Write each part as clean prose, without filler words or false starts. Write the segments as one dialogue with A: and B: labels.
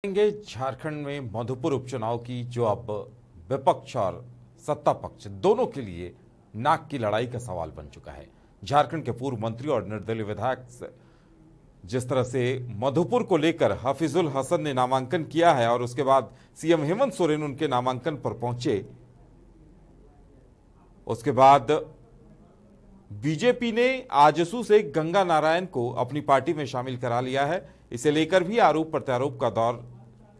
A: झारखंड में मधुपुर उपचुनाव की जो अब विपक्ष और सत्ता पक्ष दोनों के लिए नाक की लड़ाई का सवाल बन चुका है। झारखंड के पूर्व मंत्री और निर्दलीय विधायक जिस तरह से मधुपुर को लेकर हफीजुल हसन ने नामांकन किया है और उसके बाद सीएम हेमंत सोरेन उनके नामांकन पर पहुंचे, उसके बाद बीजेपी ने आजसू से गंगा नारायण को अपनी पार्टी में शामिल करा लिया है। इसे लेकर भी आरोप प्रत्यारोप का दौर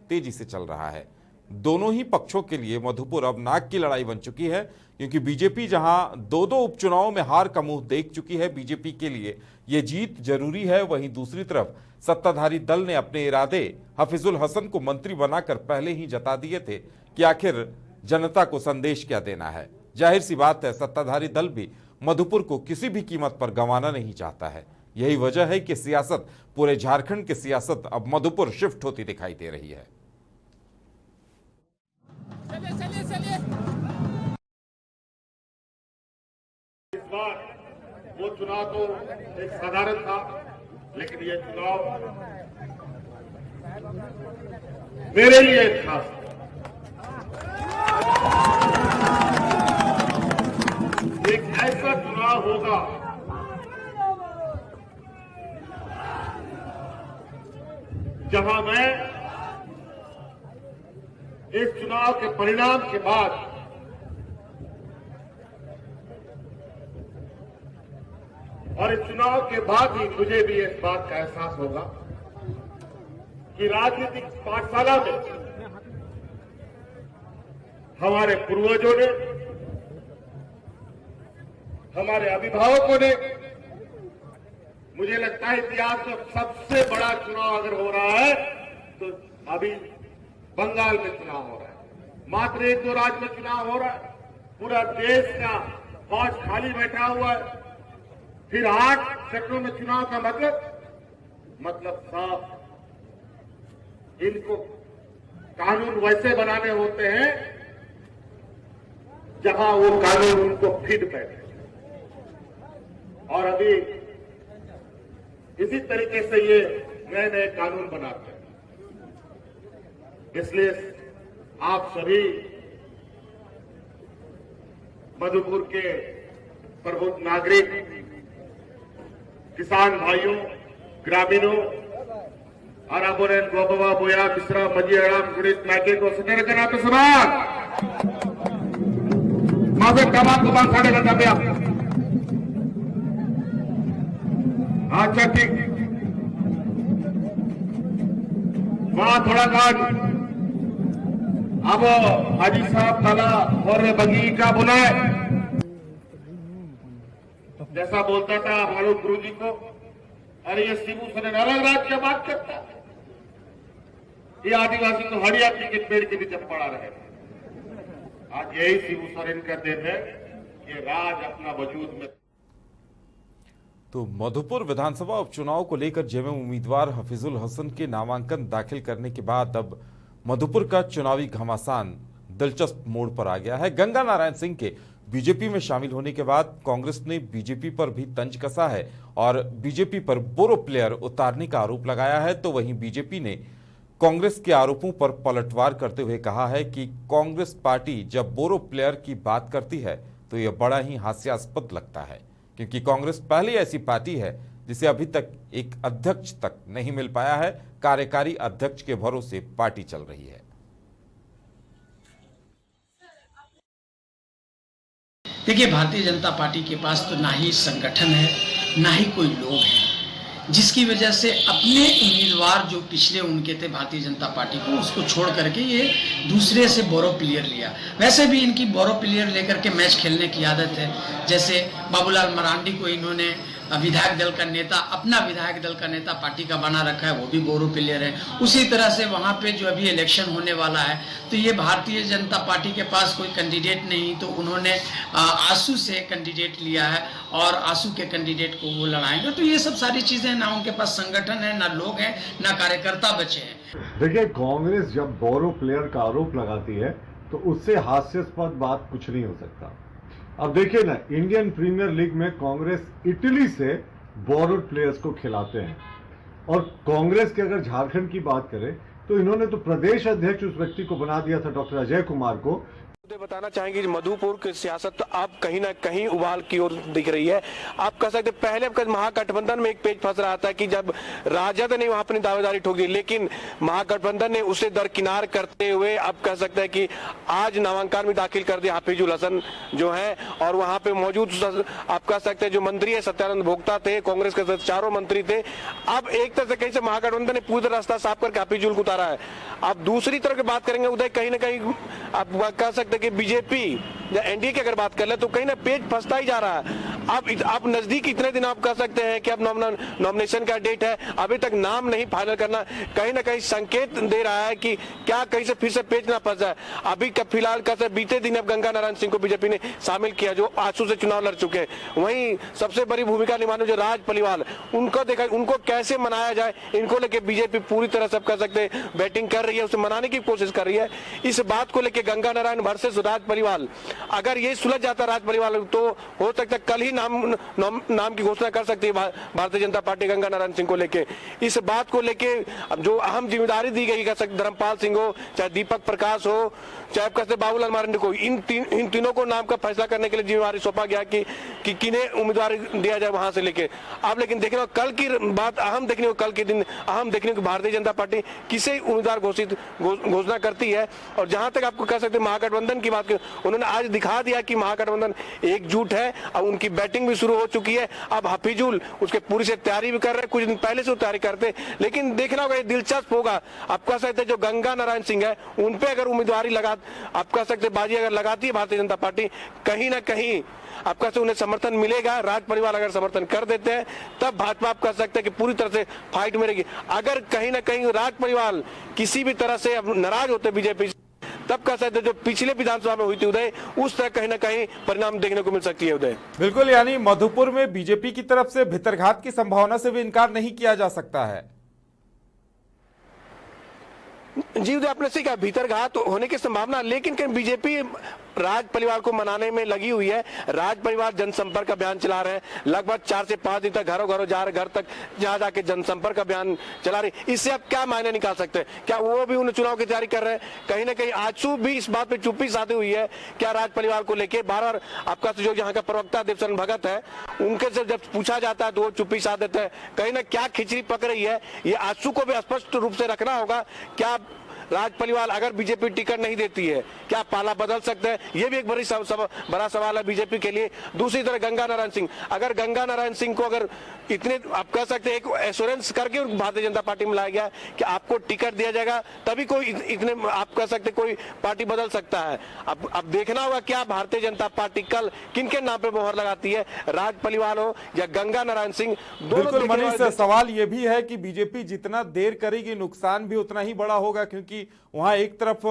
A: तेजी से चल रहा है। दोनों ही पक्षों के लिए मधुपुर अब नाक की लड़ाई बन चुकी है, क्योंकि बीजेपी जहां दो उपचुनावों में हार का मुंह देख चुकी है, बीजेपी के लिए यह जीत जरूरी है। वहीं दूसरी तरफ सत्ताधारी दल ने अपने इरादे हफीजुल हसन को मंत्री बनाकर पहले ही जता दिए थे कि आखिर जनता को संदेश क्या देना है। जाहिर सी बात है, सत्ताधारी दल भी मधुपुर को किसी भी कीमत पर गंवाना नहीं चाहता है। यही वजह है कि सियासत, पूरे झारखंड की सियासत अब मधुपुर शिफ्ट होती दिखाई दे रही है।
B: चलिए।
C: इस बार वो चुनाव तो एक साधारण था, लेकिन ये चुनाव मेरे लिए एक खास था। एक ऐसा चुनाव होगा जहां मैं इस चुनाव के परिणाम के बाद और इस चुनाव के बाद ही मुझे भी इस बात का एहसास होगा कि राजनीतिक पाठशाला में हमारे पूर्वजों ने, हमारे अभिभावकों ने, मुझे लगता है इतिहास में सबसे बड़ा चुनाव अगर हो रहा है तो अभी बंगाल में चुनाव हो रहा है। मात्र एक दो राज्य में चुनाव हो रहा है, पूरा देश का फौज खाली बैठा हुआ है। फिर 8 सेक्टरों में चुनाव का मतलब साफ, इनको कानून वैसे बनाने होते हैं जहां वो कानून उनको फिट बैठे। और अभी इसी तरीके से ये नए नए कानून बनाते हैं। इसलिए आप सभी मधुपुर के प्रबुद्ध नागरिक, किसान भाइयों, ग्रामीणों, आराबोरेन गोबवा बोया मिश्रा मजियाराम गुणित नाके को सदर करा तो सवाल माझे कमाल को बांध साढ़े घंटा पे आप अच्छा ठीक वहां थोड़ा गान अब हाजी साहब ताला और बगी का बुलाए, जैसा बोलता था हमारे गुरु जी को, अरे ये शिबू सोरेन अलग राज्य की बात करता है, ये आदिवासी तो हरिया के पेड़ के नीचे पड़ा रहे। आज यही शिबू सोरेन का दिन है कि राज अपना वजूद में।
A: तो मधुपुर विधानसभा उपचुनाव को लेकर जेएमएम उम्मीदवार हफीजुल हसन के नामांकन दाखिल करने के बाद अब मधुपुर का चुनावी घमासान दिलचस्प मोड़ पर आ गया है। गंगा नारायण सिंह के बीजेपी में शामिल होने के बाद कांग्रेस ने बीजेपी पर भी तंज कसा है और बीजेपी पर बोरो प्लेयर उतारने का आरोप लगाया है। तो वहीं बीजेपी ने कांग्रेस के आरोपों पर पलटवार करते हुए कहा है कि कांग्रेस पार्टी जब बोरो प्लेयर की बात करती है तो यह बड़ा ही हास्यास्पद लगता है, क्योंकि कांग्रेस पहली ऐसी पार्टी है जिसे अभी तक एक अध्यक्ष तक नहीं मिल पाया है। कार्यकारी अध्यक्ष के भरोसे पार्टी चल रही है।
B: देखिए, भारतीय जनता पार्टी के पास तो ना ही संगठन है, ना ही कोई लोग हैं, जिसकी वजह से अपने उम्मीदवार जो पिछले उनके थे भारतीय जनता पार्टी को, उसको छोड़ करके ये दूसरे से बोरो प्लेयर लिया। वैसे भी इनकी बोरो प्लेयर लेकर के मैच खेलने की आदत है। जैसे बाबूलाल मरांडी को इन्होंने विधायक दल का नेता, अपना विधायक दल का नेता पार्टी का बना रखा है, वो भी बोरो प्लेयर है। उसी तरह से वहाँ पे जो अभी इलेक्शन होने वाला है, तो ये भारतीय जनता पार्टी के पास कोई कैंडिडेट नहीं, तो उन्होंने आसू से कैंडिडेट लिया है और आसू के कैंडिडेट को वो लड़ाएंगे। तो ये सब सारी चीजें, ना उनके पास संगठन है, ना लोग हैं, ना कार्यकर्ता बचे हैं।
D: देखिए, कांग्रेस जब बोरो प्लेयर का आरोप लगाती है तो उससे हास्यास्पद बात कुछ नहीं हो सकता। अब देखिए ना, इंडियन प्रीमियर लीग में कांग्रेस इटली से बोरोड प्लेयर्स को खिलाते हैं, और कांग्रेस की अगर झारखंड की बात करें तो इन्होंने तो प्रदेश अध्यक्ष उस व्यक्ति को बना दिया था, डॉक्टर अजय कुमार को।
E: बताना चाहेंगे मधुपुर की सियासत तो अब कहीं ना कहीं उबाल की ओर दिख रही है। आप कह सकते पहले महागठबंधन में एक पेज फंस रहा था कि जब राजद ने वहां अपनी दावेदारी ठोक दी, लेकिन महागठबंधन ने उसे दरकिनार करते हुए अब कह सकते हैं कि आज नामांकन भी दाखिल कर दिया हाफिजुल हसन जो है, और वहां पे मौजूद आप कह सकते हैं जो मंत्री है सत्यानंद भोक्ता थे, कांग्रेस के चारों मंत्री थे। अब एक तरह से कहीं से महागठबंधन ने पूरा रास्ता साफ करके हाफिजुल को उतारा है। अब दूसरी तरफ की बात करेंगे उदय, कहीं ना कहीं आप कह सकते कि बीजेपी या एनडीए की अगर बात कर ले तो कहीं ना पेज फंसता ही जा रहा है। अब नजदीक इतने दिन आप कह सकते हैं कि अब नॉमिनेशन का डेट है, अभी तक नाम नहीं फाइनल करना, कहीं ना कहीं संकेत दे रहा है कि क्या कहीं से फिर से पेज ना फंस जाए। अभी फिलहाल कैसे बीते दिन अब गंगा नारायण सिंह को बीजेपी ने शामिल किया जो आंसू से चुनाव लड़ चुके हैं। वहीं सबसे बड़ी भूमिका निभाने जो राज परिवार, उनको देखा उनको कैसे मनाया जाए, इनको लेके बीजेपी पूरी तरह से कह सकते हैं बैटिंग कर रही है, उसे मनाने की कोशिश कर रही है। इस बात को लेकर गंगा नारायण वर्सेस राज परिवार, अगर ये सुलझ जाता राज परिवार तो हो सकता है कल ही नाम की घोषणा कर सकती है भारतीय जनता पार्टी गंगा नारायण सिंह को लेके। इस बात को लेके जो अहम जिम्मेदारी दी गई, धर्मपाल सिंह हो, चाहे दीपक प्रकाश हो, चाहे कहते बाबूलाल मरांडी को, इन तीनों को नाम का फैसला करने के लिए जिम्मेदारी सौंपा गया कि किन्हें उम्मीदवार दिया जाए वहां से लेके। अब लेकिन देखने को कल की बात अहम देखने को, कल के दिन अहम देखने को भारतीय जनता पार्टी किसे उम्मीदवार घोषणा करती है। और जहां तक आपको कह सकते महागठबंधन की बात की, उन्होंने आज दिखा दिया कि महागठबंधन एकजुट है। अब उनकी बैटिंग भी शुरू हो चुकी है। अब हाफिजुल उसके पूरी से तैयारी भी कर रहे हैं, कुछ दिन पहले से तैयारी करते, लेकिन देखना होगा, ये दिलचस्प होगा। आप कह सकते जो गंगा नारायण सिंह है उन पे अगर उम्मीदवारी आप कह सकते बाजी अगर लगाती है भारतीय जनता पार्टी, कहीं ना कहीं आप कह सकते उन्हें समर्थन मिलेगा। राज परिवार अगर समर्थन कर देते हैं तब भाजपा आप कह सकते हैं कि पूरी तरह से फाइट में रहेगी। अगर कहीं ना कहीं राज परिवार किसी भी तरह से अब नाराज होते बीजेपी, तब कह सकते जो पिछले विधानसभा में हुई थी उदय, उस तरह कहीं ना कहीं परिणाम देखने को मिल सकती है उदय।
A: बिल्कुल, यानी मधुपुर में बीजेपी की तरफ से भितरघात की संभावना से भी इनकार नहीं किया जा सकता है।
E: जी उदय, आपने सही कहा, भीतरघात होने की संभावना, लेकिन कहीं बीजेपी राज परिवार को मनाने में लगी हुई है। राज परिवार जनसंपर्क अभियान चला रहे हैं, लगभग 4 से 5 दिन तक घरों घरों जा रहे, घर तक जा जाके जनसंपर्क अभियान चला रही। इससे आप क्या मायने निकाल सकते हैं? क्या वो भी उन चुनाव की तैयारी कर रहे हैं? कहीं ना कहीं आजसू भी इस बात पे चुप्पी साधी हुई है। क्या राज परिवार को लेके बार-बार आपका जो यहाँ का प्रवक्ता देवचरण भगत है, उनके से जब पूछा जाता है तो वो चुप्पी साध देते हैं। कहीं ना क्या खिचड़ी पक रही है, ये आजसू को भी स्पष्ट रूप से रखना होगा। क्या राज परिवार अगर बीजेपी टिकट नहीं देती है, क्या पाला बदल सकते हैं? ये भी एक बड़ा सवाल है बीजेपी के लिए। दूसरी तरफ गंगा नारायण सिंह, अगर गंगा नारायण सिंह को अगर इतने आप कह सकते हैं एक एश्योरेंस करके भारतीय जनता पार्टी में लाया गया कि आपको टिकट दिया जाएगा, तभी कोई इतने आप कह सकते कोई पार्टी बदल सकता है। अब देखना होगा क्या भारतीय जनता पार्टी कल किनके नाम पे मोहर लगाती है, राज परिवार हो या गंगा नारायण सिंह।
A: बिल्कुल मनीष, सवाल ये भी है कि बीजेपी जितना देर करेगी नुकसान भी उतना ही बड़ा होगा, क्योंकि वहां एक तरफ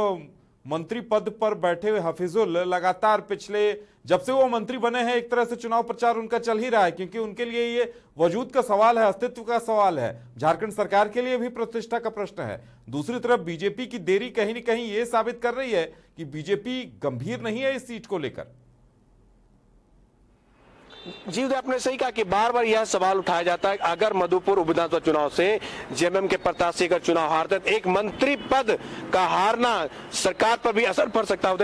A: मंत्री पद पर बैठे हुए हाफिजुल लगातार पिछले जब से वो मंत्री बने हैं एक तरह से चुनाव प्रचार उनका चल ही रहा है, क्योंकि उनके लिए ये वजूद का सवाल है, अस्तित्व का सवाल है, झारखंड सरकार के लिए भी प्रतिष्ठा का प्रश्न है। दूसरी तरफ बीजेपी की देरी कहीं न कहीं ये साबित कर रही है कि बीजेपी गंभीर नहीं है इस सीट को लेकर।
E: जी आपने सही कहा कि बार बार यह सवाल उठाया जाता है अगर मधुपुर विधानसभा चुनाव से जेएमएम के प्रत्याशी अगर चुनाव हारते हैं, एक मंत्री पद का हारना सरकार पर भी असर पड़ सकता है।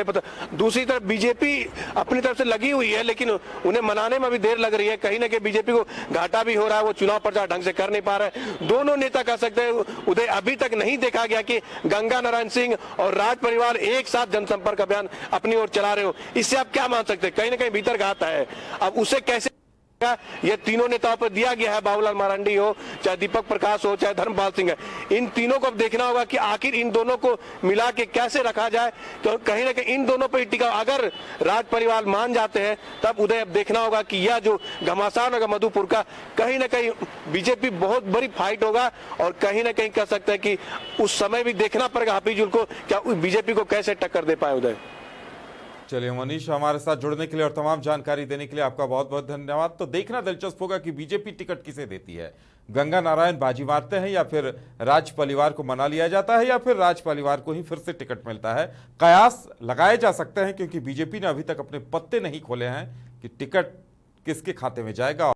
E: दूसरी तरफ बीजेपी अपनी तरफ से लगी हुई है, लेकिन उन्हें मनाने में भी देर लग रही है। कहीं ना कहीं बीजेपी को घाटा भी हो रहा है, वो चुनाव प्रचार ढंग से कर नहीं पा रहे। दोनों नेता कह सकते हैं उदय, अभी तक नहीं देखा गया कि गंगा नारायण सिंह और राज परिवार एक साथ जनसंपर्क अभियान अपनी ओर चला रहे हो। इससे आप क्या मान सकते हैं? कहीं ना कहीं भीतर घात है। अब उसे कैसे ये तीनों नेताओं पर दिया गया है, बाबूलाल मरांडी हो, चाहे दीपक प्रकाश हो, चाहे धर्मपाल सिंह है, इन तीनों को अब देखना होगा कि आखिर इन दोनों को मिला के कैसे रखा जाए। तो कहीं ना कहीं इन दोनों पर ही टिका, अगर राज परिवार मान जाते हैं तब उदय अब देखना होगा कि यह जो घमासान होगा मधुपुर का, कहीं ना कहीं बीजेपी बहुत बड़ी फाइट होगा। और कहीं ना कहीं कह सकते हैं कि उस समय भी देखना पड़ेगा हाफिजुल को, क्या बीजेपी को कैसे टक्कर दे पाए उदय।
A: चलिए मनीष, हमारे साथ जुड़ने के लिए और तमाम जानकारी देने के लिए आपका बहुत बहुत धन्यवाद। तो देखना दिलचस्प होगा कि बीजेपी टिकट किसे देती है, गंगा नारायण बाजी मारते हैं या फिर राज परिवार को मना लिया जाता है या फिर राज परिवार को ही फिर से टिकट मिलता है। कयास लगाए जा सकते हैं, क्योंकि बीजेपी ने अभी तक अपने पत्ते नहीं खोले हैं कि टिकट किसके खाते में जाएगा।